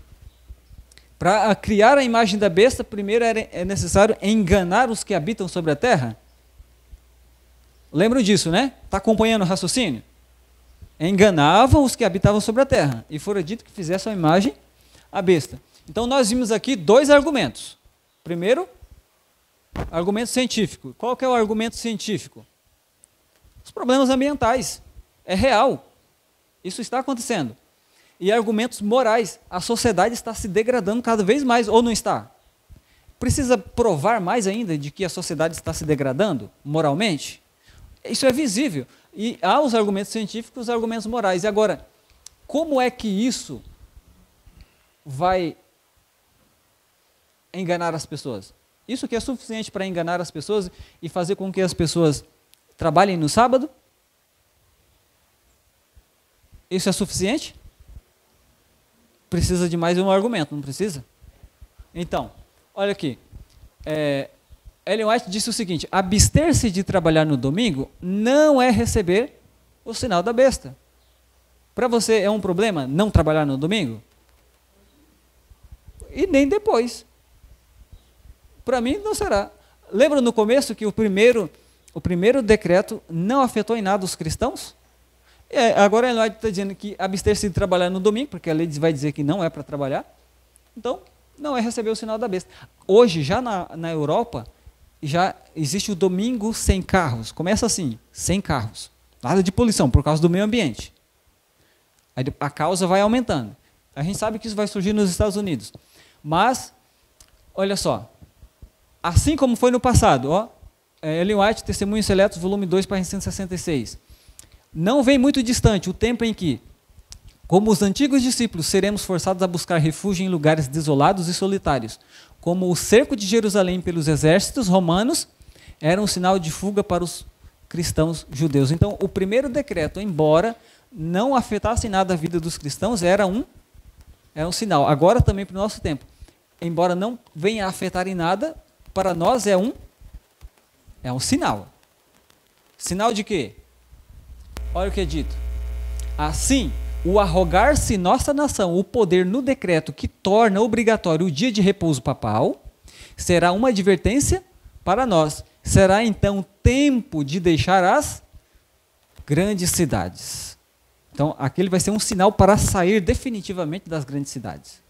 para criar a imagem da besta, primeiro é necessário enganar os que habitam sobre a terra? Lembram disso, né? Está acompanhando o raciocínio? Enganavam os que habitavam sobre a terra, e fora dito que fizessem a imagem à besta. Então nós vimos aqui 2 argumentos. Primeiro, argumento científico. Qual que é o argumento científico? Os problemas ambientais. É real. Isso está acontecendo. E argumentos morais. A sociedade está se degradando cada vez mais, ou não está? Precisa provar mais ainda de que a sociedade está se degradando moralmente? Isso é visível. E há os argumentos científicos, os argumentos morais. E agora, como é que isso vai enganar as pessoas? Isso que é suficiente para enganar as pessoas e fazer com que as pessoas trabalhem no sábado? Isso é suficiente? Precisa de mais um argumento, não precisa? Então, olha aqui. Ellen White disse o seguinte: abster-se de trabalhar no domingo não é receber o sinal da besta. Para você é um problema não trabalhar no domingo? E nem depois. Para mim não será. Lembra no começo que o primeiro decreto não afetou em nada os cristãos? Agora a Ellen White está dizendo que abster-se de trabalhar no domingo, porque a lei vai dizer que não é para trabalhar. Então, não é receber o sinal da besta. Hoje, já na Europa, já existe o domingo sem carros. Começa assim, sem carros. Nada de poluição, por causa do meio ambiente. Aí a causa vai aumentando. A gente sabe que isso vai surgir nos Estados Unidos. Mas, olha só, assim como foi no passado, Ellen White, Testemunhos Seletos, volume 2, página 166. Não vem muito distante o tempo em que, como os antigos discípulos, seremos forçados a buscar refúgio em lugares desolados e solitários, como o cerco de Jerusalém pelos exércitos romanos era um sinal de fuga para os cristãos judeus. Então, o primeiro decreto, embora não afetasse nada a vida dos cristãos, era um sinal. Agora também para o nosso tempo, embora não venha a afetar em nada, para nós é um sinal. Sinal de quê? Olha o que é dito. Assim, o arrogar-se nossa nação o poder no decreto que torna obrigatório o dia de repouso papal será uma advertência para nós. Será então tempo de deixar as grandes cidades. Então, aquele vai ser um sinal para sair definitivamente das grandes cidades.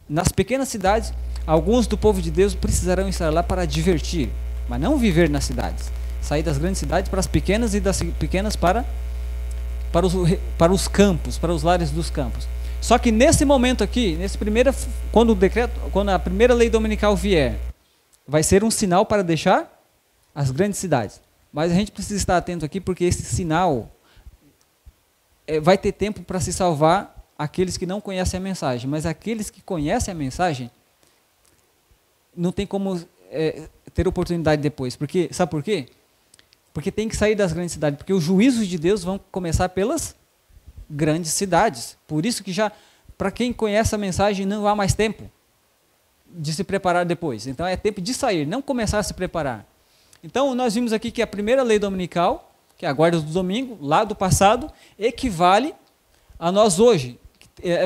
Nas pequenas cidades, alguns do povo de Deus precisarão estar lá para divertir, mas não viver nas cidades. Sair das grandes cidades para as pequenas e das pequenas para os campos, para os lares dos campos. Só que nesse momento aqui, quando a primeira lei dominical vier, vai ser um sinal para deixar as grandes cidades. Mas a gente precisa estar atento aqui, porque esse sinal vai ter tempo para se salvar aqueles que não conhecem a mensagem. Mas aqueles que conhecem a mensagem, não tem como ter oportunidade depois. Sabe por quê? Porque tem que sair das grandes cidades, porque os juízos de Deus vão começar pelas grandes cidades. Por isso que para quem conhece a mensagem, não há mais tempo de se preparar depois. Então é tempo de sair, não começar a se preparar. Então nós vimos aqui que a primeira lei dominical, que é a guarda do domingo, lá do passado, equivale a nós hoje.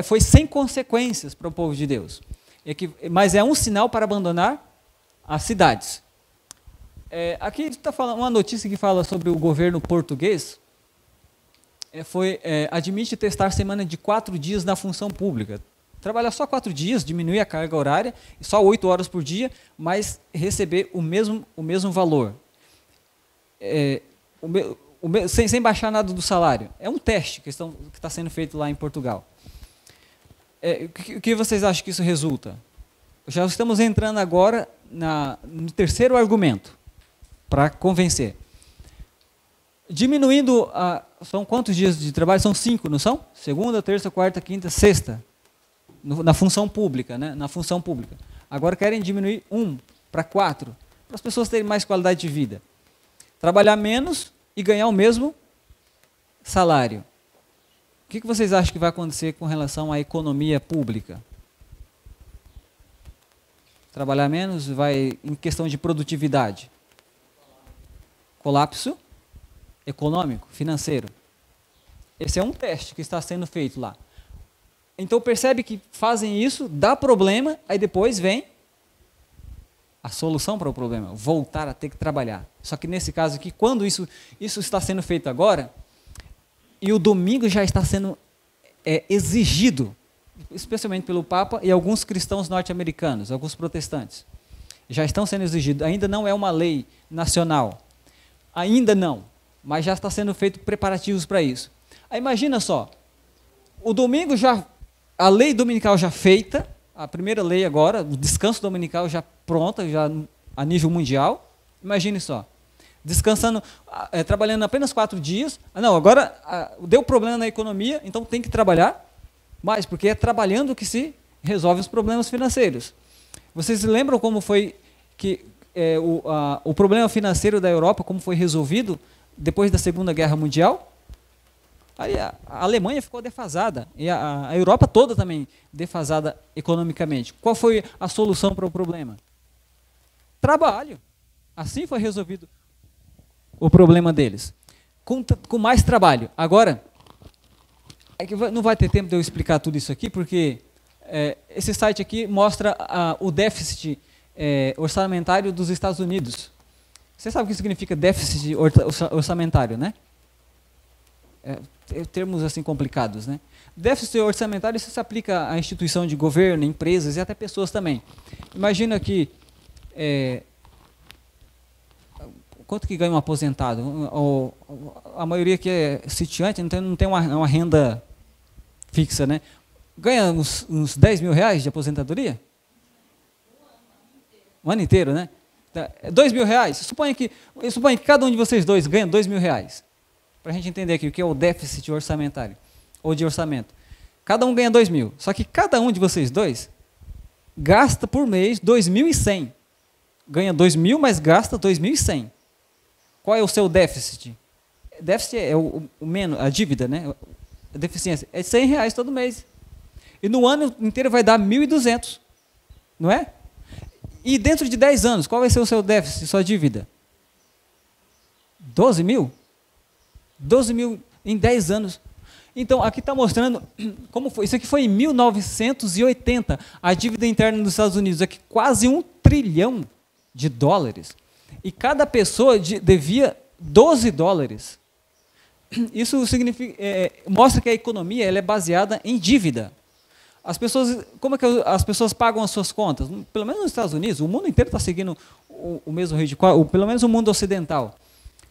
Foi sem consequências para o povo de Deus. Mas é um sinal para abandonar as cidades. Aqui está falando uma notícia que fala sobre o governo português. Admite testar semana de 4 dias na função pública. Trabalhar só 4 dias, diminuir a carga horária, só 8 horas por dia, mas receber o mesmo valor. Sem baixar nada do salário. É um teste que está sendo feito lá em Portugal. O que vocês acham que isso resulta? Já estamos entrando agora no terceiro argumento, para convencer. Diminuindo, são quantos dias de trabalho? São 5, não são? Segunda, terça, quarta, quinta, sexta. Na função pública, né? Na função pública. Agora querem diminuir 1 para 4, para as pessoas terem mais qualidade de vida. Trabalhar menos e ganhar o mesmo salário. O que vocês acham que vai acontecer com relação à economia pública? Trabalhar menos vai em questão de produtividade. Colapso econômico, financeiro. Esse é um teste que está sendo feito lá. Então percebe que fazem isso, dá problema, aí depois vem a solução para o problema, voltar a ter que trabalhar. Só que nesse caso aqui, quando isso está sendo feito agora, e o domingo já está sendo exigido, especialmente pelo Papa e alguns cristãos norte-americanos, alguns protestantes, já estão sendo exigidos. Ainda não é uma lei nacional, ainda não, mas já está sendo feito preparativos para isso. Aí imagina só, o domingo a lei dominical já feita, a primeira lei agora, o descanso dominical já pronta, já a nível mundial. Imagine só, descansando, trabalhando apenas 4 dias. Agora deu problema na economia, então tem que trabalhar mais, porque é trabalhando que se resolve os problemas financeiros. Vocês se lembram como foi que o problema financeiro da Europa, como foi resolvido depois da Segunda Guerra Mundial? Aí a Alemanha ficou defasada, e a Europa toda também defasada economicamente. Qual foi a solução para o problema? Trabalho. Assim foi resolvido o problema deles. Com mais trabalho. Agora, não vai ter tempo de eu explicar tudo isso aqui, porque esse site aqui mostra o déficit orçamentário dos Estados Unidos. Você sabe o que significa déficit orçamentário, né? Termos assim complicados, né? Déficit orçamentário, isso se aplica à instituição de governo, empresas e até pessoas também. Imagina que quanto que ganha um aposentado? A maioria que é sitiante não tem uma renda fixa, né? Ganha uns 10 mil reais de aposentadoria? Um ano inteiro, né? 2 mil reais. Suponha que cada um de vocês dois ganha 2 mil reais. Para a gente entender aqui o que é o déficit orçamentário, ou de orçamento. Cada um ganha 2 mil, só que cada um de vocês dois gasta por mês 2.100. Ganha 2 mil, mas gasta 2.100. Qual é o seu déficit? Déficit é a dívida, né? A deficiência. É 100 reais todo mês. E no ano inteiro vai dar 1.200, não é? E dentro de 10 anos, qual vai ser o seu déficit, sua dívida? 12 mil? 12 mil em 10 anos. Então, aqui está mostrando como foi. Isso aqui foi em 1980. A dívida interna dos Estados Unidos é quase $1 trilhão. E cada pessoa devia $12. Isso significa, mostra que a economia ela é baseada em dívida. Como é que as pessoas pagam as suas contas? Pelo menos nos Estados Unidos, o mundo inteiro está seguindo o mesmo ritmo, pelo menos o mundo ocidental.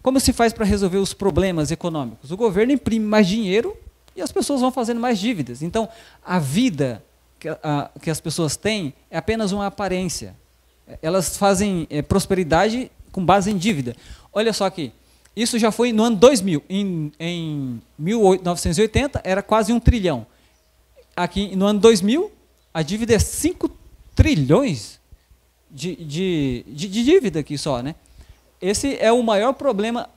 Como se faz para resolver os problemas econômicos? O governo imprime mais dinheiro e as pessoas vão fazendo mais dívidas. Então, a vida que as pessoas têm é apenas uma aparência. Elas fazem prosperidade com base em dívida. Olha só aqui, isso já foi no ano 2000. Em 1980 era quase $1 trilhão. Aqui no ano 2000, a dívida é 5 trilhões de dívida aqui só, né? Esse é o maior problema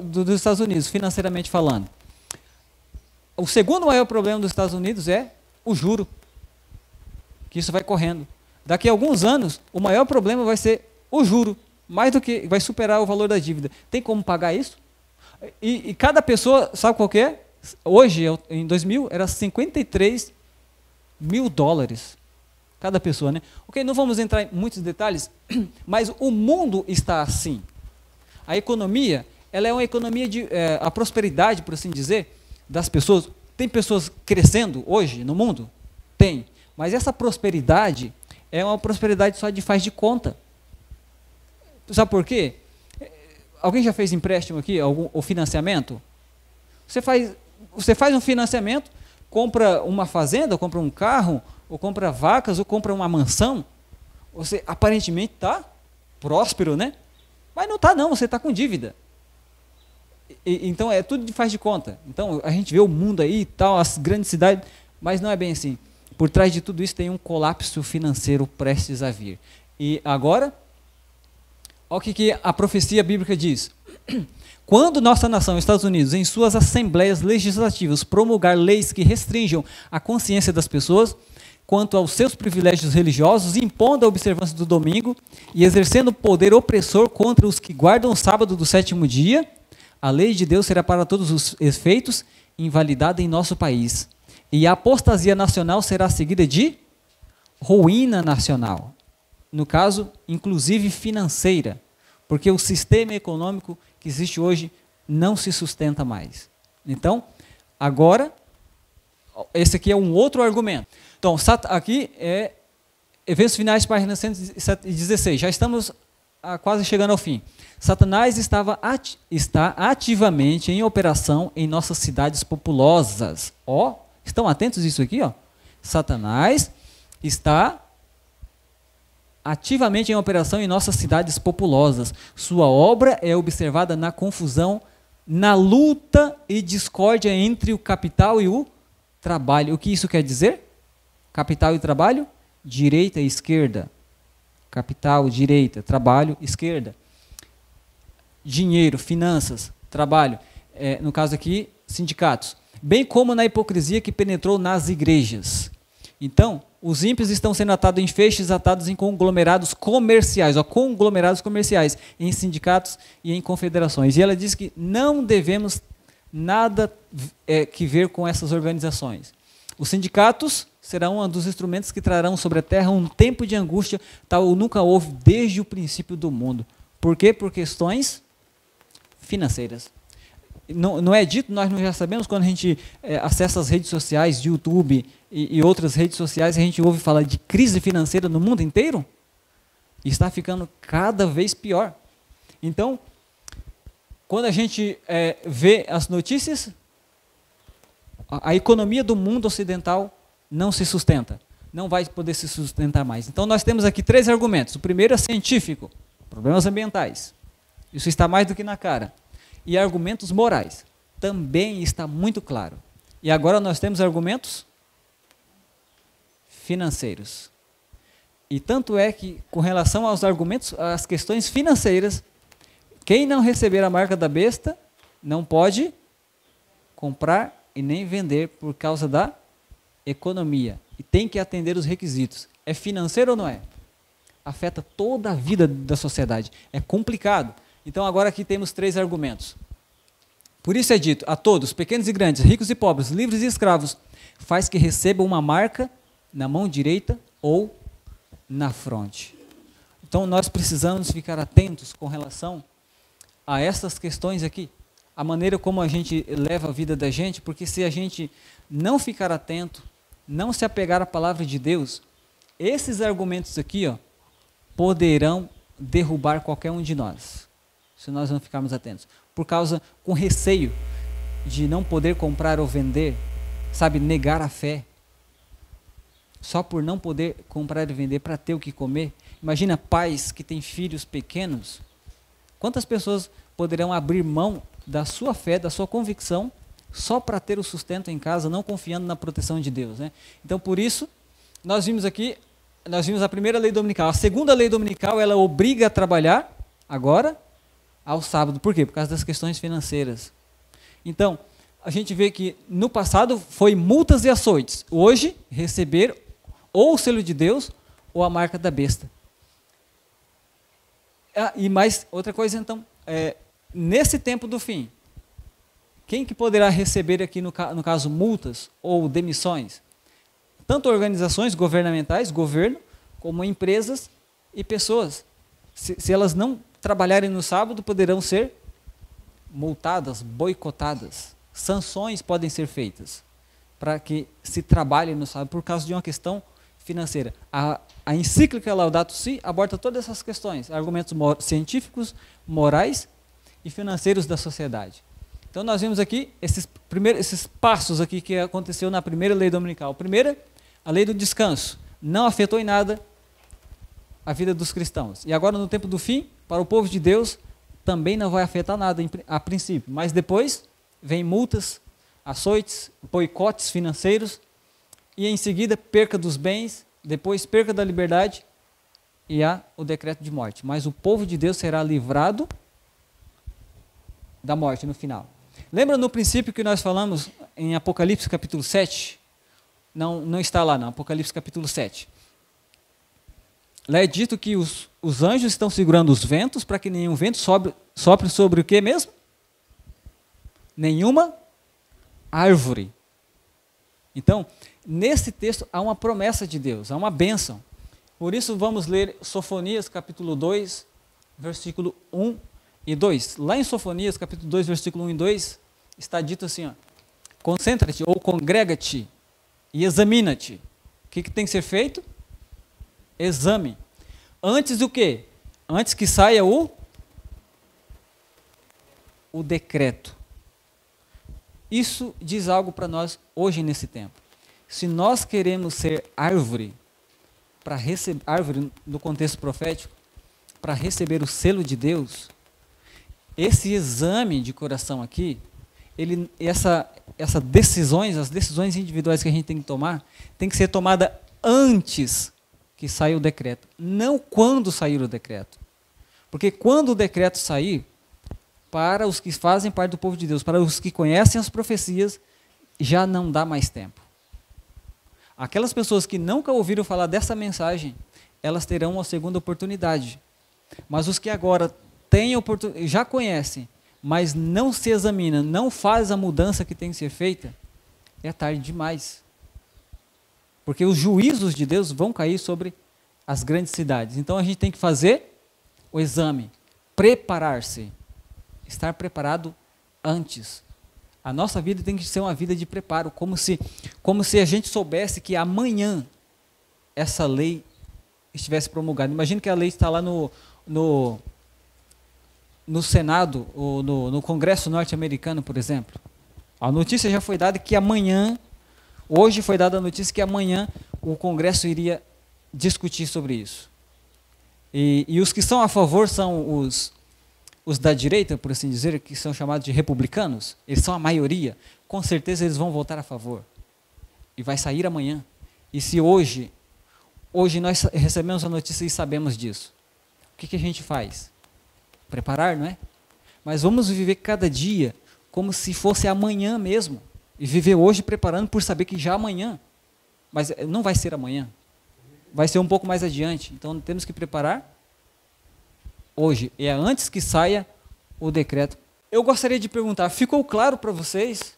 dos Estados Unidos, financeiramente falando. O segundo maior problema dos Estados Unidos é o juro, que isso vai correndo. Daqui a alguns anos, o maior problema vai ser o juro, mais do que vai superar o valor da dívida. Tem como pagar isso? E cada pessoa, sabe qual que é? Hoje, em 2000, era $53 mil. Cada pessoa, né? Ok, não vamos entrar em muitos detalhes, mas o mundo está assim. A economia, ela é uma economia a prosperidade, por assim dizer, das pessoas. Tem pessoas crescendo hoje no mundo? Tem. Mas essa prosperidade é uma prosperidade só de faz de conta. Sabe por quê? Alguém já fez empréstimo aqui, ou financiamento? Você faz um financiamento, compra uma fazenda, ou compra um carro, ou compra vacas, ou compra uma mansão. Você aparentemente está próspero, né? Mas não está não, você está com dívida. Então é tudo de faz de conta. Então a gente vê o mundo aí e tal, as grandes cidades, mas não é bem assim. Por trás de tudo isso tem um colapso financeiro prestes a vir. E agora, olha o que a profecia bíblica diz. Quando nossa nação, Estados Unidos, em suas assembleias legislativas, promulgar leis que restringam a consciência das pessoas quanto aos seus privilégios religiosos, impondo a observância do domingo e exercendo poder opressor contra os que guardam o sábado do sétimo dia, a lei de Deus será para todos os efeitos invalidada em nosso país. E a apostasia nacional será seguida de ruína nacional. No caso, inclusive financeira, porque o sistema econômico que existe hoje não se sustenta mais. Então, agora, esse aqui é um outro argumento. Então, aqui é Eventos Finais, página 116. Já estamos quase chegando ao fim. Satanás está ativamente em operação em nossas cidades populosas. Estão atentos a isso aqui? Satanás está ativamente em operação em nossas cidades populosas. Sua obra é observada na confusão, na luta e discórdia entre o capital e o trabalho. O que isso quer dizer? Capital e trabalho? Direita e esquerda. Capital, direita, trabalho, esquerda. Dinheiro, finanças, trabalho. No caso aqui, sindicatos. Bem como na hipocrisia que penetrou nas igrejas. Então, os ímpios estão sendo atados em feixes, atados em conglomerados comerciais, conglomerados comerciais, em sindicatos e em confederações. E ela diz que não devemos nada que ver com essas organizações. Os sindicatos serão um dos instrumentos que trarão sobre a terra um tempo de angústia tal nunca houve desde o princípio do mundo. Por quê? Por questões financeiras. Não é dito, nós já sabemos, quando a gente acessa as redes sociais, YouTube e outras redes sociais, a gente ouve falar de crise financeira no mundo inteiro, e está ficando cada vez pior. Então, quando a gente vê as notícias, a economia do mundo ocidental não se sustenta, não vai poder se sustentar mais. Então, nós temos aqui 3 argumentos. O primeiro é científico, problemas ambientais. Isso está mais do que na cara. E argumentos morais, também está muito claro. E agora nós temos argumentos financeiros. E tanto é que, com relação aos argumentos, às questões financeiras, quem não receber a marca da besta, não pode comprar e nem vender por causa da economia. E tem que atender os requisitos. É financeiro ou não é? Afeta toda a vida da sociedade. É complicado. Então agora aqui temos 3 argumentos. Por isso é dito a todos, pequenos e grandes, ricos e pobres, livres e escravos, faz que recebam uma marca na mão direita ou na fronte. Então nós precisamos ficar atentos com relação a essas questões aqui, a maneira como a gente leva a vida da gente, porque se a gente não ficar atento, não se apegar à palavra de Deus, esses argumentos aqui, ó, poderão derrubar qualquer um de nós, se nós não ficarmos atentos, com receio de não poder comprar ou vender, sabe, negar a fé, só por não poder comprar e vender para ter o que comer. Imagina pais que têm filhos pequenos, quantas pessoas poderão abrir mão da sua fé, da sua convicção, só para ter o sustento em casa, não confiando na proteção de Deus, né? Então, por isso, nós vimos a primeira lei dominical. A segunda lei dominical, ela obriga a trabalhar agora ao sábado. Por quê? Por causa das questões financeiras. Então, a gente vê que no passado foi multas e açoites. Hoje, receber ou o selo de Deus ou a marca da besta. E mais outra coisa, então, nesse tempo do fim, quem que poderá receber aqui, no caso, multas ou demissões? Tanto organizações governamentais, governo, como empresas e pessoas. Se elas não trabalharem no sábado, poderão ser multadas, boicotadas. Sanções podem ser feitas para que se trabalhe no sábado por causa de uma questão financeira. A encíclica Laudato Si aborda todas essas questões, argumentos científicos, morais e financeiros da sociedade. Então nós vimos aqui esses passos aqui que aconteceu na primeira lei dominical. Primeira, a lei do descanso. Não afetou em nada a vida dos cristãos. E agora no tempo do fim, para o povo de Deus, também não vai afetar nada a princípio. Mas depois vem multas, açoites, boicotes financeiros, e em seguida perca dos bens, depois perca da liberdade e há o decreto de morte. Mas o povo de Deus será livrado da morte no final. Lembra no princípio que nós falamos em Apocalipse capítulo 7? Não está lá não, Apocalipse capítulo 7. Lá é dito que os anjos estão segurando os ventos para que nenhum vento sopre sobre o que mesmo? Nenhuma árvore. Então, nesse texto há uma promessa de Deus, há uma bênção. Por isso vamos ler Sofonias capítulo 2, versículo 1 e 2. Lá em Sofonias capítulo 2, versículo 1 e 2, está dito assim, ó, concentra-te ou congrega-te e examina-te. O que tem que ser feito? Exame. Antes do quê? Antes que saia o decreto. Isso diz algo para nós hoje nesse tempo. Se nós queremos ser árvore, árvore no contexto profético, para receber o selo de Deus, esse exame de coração aqui, as decisões individuais que a gente tem que tomar, tem que ser tomada antes que saia o decreto, não quando sair o decreto. Porque quando o decreto sair, para os que fazem parte do povo de Deus, para os que conhecem as profecias, já não dá mais tempo. Aquelas pessoas que nunca ouviram falar dessa mensagem, elas terão uma segunda oportunidade. Mas os que agora já conhecem, mas não se examinam, não faz a mudança que tem que ser feita, é tarde demais. Porque os juízos de Deus vão cair sobre as grandes cidades. Então a gente tem que fazer o exame, preparar-se, estar preparado antes. A nossa vida tem que ser uma vida de preparo, como se a gente soubesse que amanhã essa lei estivesse promulgada. Imagina que a lei está lá no Senado, ou no Congresso norte-americano, por exemplo. A notícia já foi dada que hoje foi dada a notícia que amanhã o Congresso iria discutir sobre isso. E os que são a favor são os da direita, por assim dizer, que são chamados de republicanos. Eles são a maioria. Com certeza eles vão votar a favor. E vai sair amanhã. E se hoje nós recebemos a notícia e sabemos disso, o que a gente faz? Preparar, não é? Mas vamos viver cada dia como se fosse amanhã mesmo. E viver hoje preparando por saber que já amanhã. Mas não vai ser amanhã. Vai ser um pouco mais adiante. Então temos que preparar hoje. É antes que saia o decreto Eu gostaria de perguntar, ficou claro para vocês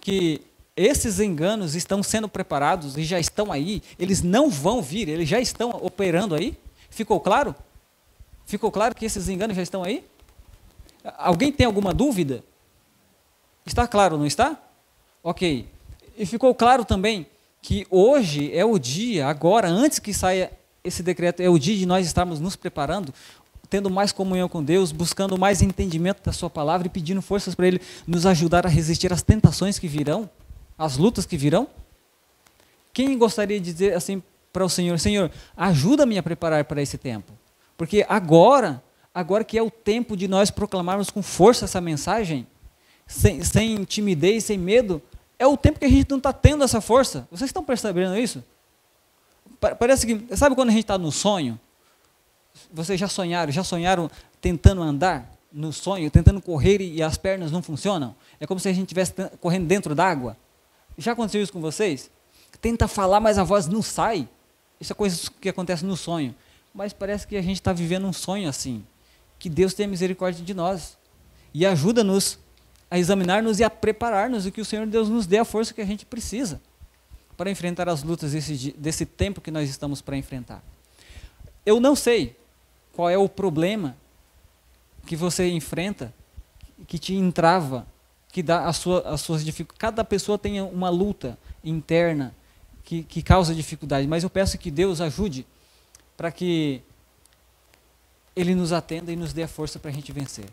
que esses enganos estão sendo preparados e já estão aí? Eles não vão vir, eles já estão operando aí? Ficou claro? Ficou claro que esses enganos já estão aí? Alguém tem alguma dúvida? Está claro, não está? Ok. E ficou claro também que hoje é o dia, agora, antes que saia esse decreto, é o dia de nós estarmos nos preparando, tendo mais comunhão com Deus, buscando mais entendimento da sua palavra e pedindo forças para Ele nos ajudar a resistir às tentações que virão, às lutas que virão? Quem gostaria de dizer assim para o Senhor, Senhor, ajuda-me a preparar para esse tempo? Porque agora que é o tempo de nós proclamarmos com força essa mensagem, sem timidez, sem medo, é o tempo que a gente não está tendo essa força. Vocês estão percebendo isso? Parece que, sabe quando a gente está no sonho? Vocês já sonharam tentando andar no sonho, tentando correr e as pernas não funcionam? É como se a gente estivesse correndo dentro d'água. Já aconteceu isso com vocês? Tenta falar, mas a voz não sai. Isso é coisa que acontece no sonho. Mas parece que a gente está vivendo um sonho assim. Que Deus tenha misericórdia de nós. E ajuda-nos a examinar-nos e a preparar-nos, e que o Senhor Deus nos dê a força que a gente precisa para enfrentar as lutas desse tempo que nós estamos para enfrentar. Eu não sei qual é o problema que você enfrenta, que te entrava, que dá as suas dificuldades. Cada pessoa tem uma luta interna que causa dificuldade, mas eu peço que Deus ajude para que Ele nos atenda e nos dê a força para a gente vencer.